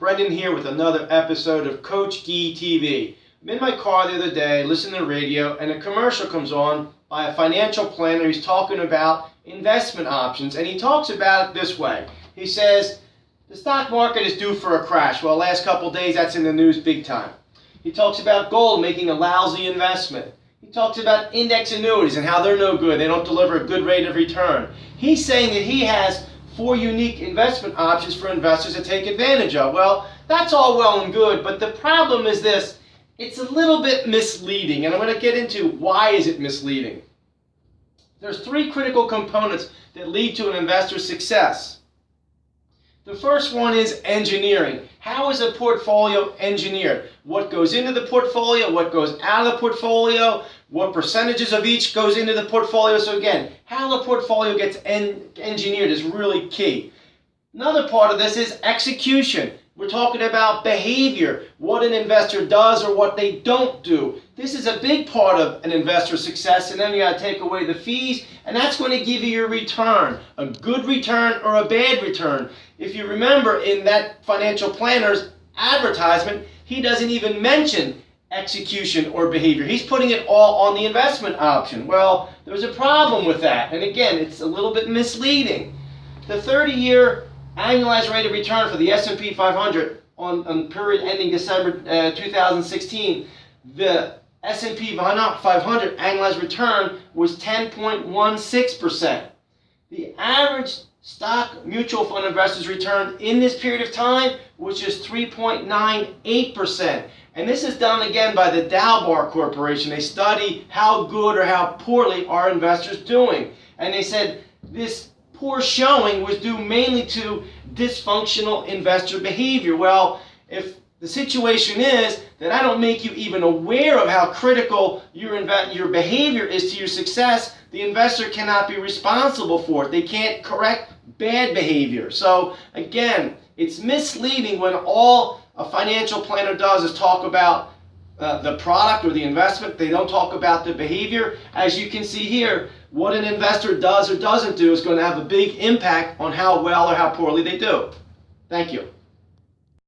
Brendan here with another episode of Coach Gee TV. I'm in my car the other day listening to the radio and a commercial comes on by a financial planner. He's talking about investment options and he talks about it this way. He says the stock market is due for a crash. Well, the last couple of days that's in the news big time. He talks about gold making a lousy investment. He talks about index annuities and how they're no good. They don't deliver a good rate of return. He's saying that he has 4 unique investment options for investors to take advantage of. Well, that's all well and good, but the problem is this. It's a little bit misleading, and I'm going to get into why is it misleading. There's 3 critical components that lead to an investor's success. The first one is engineering. How is a portfolio engineered? What goes into the portfolio? What goes out of the portfolio? What percentages of each goes into the portfolio? So again, how the portfolio gets engineered is really key. Another part of this is execution. We're talking about behavior, what an investor does or what they don't do. This is a big part of an investor's success, and then you got to take away the fees, and that's going to give you your return, a good return or a bad return. If you remember in that financial planner's advertisement, he doesn't even mention execution or behavior. He's putting it all on the investment option. Well, there's a problem with that, and again, it's a little bit misleading. The 30-year annualized rate of return for the S&P 500 on period ending December 2016, the S&P 500 annualized return was 10.16%. The average stock mutual fund investors' return in this period of time was just 3.98%. And this is done again by the Dalbar Corporation. They study how good or how poorly are investors doing. And they said this poor showing was due mainly to dysfunctional investor behavior. Well, if the situation is that I don't make you even aware of how critical your behavior is to your success, the investor cannot be responsible for it. They can't correct bad behavior. So again, it's misleading when all a financial planner does is talk about the product or the investment. They don't talk about the behavior. As you can see here, what an investor does or doesn't do is going to have a big impact on how well or how poorly they do. Thank you.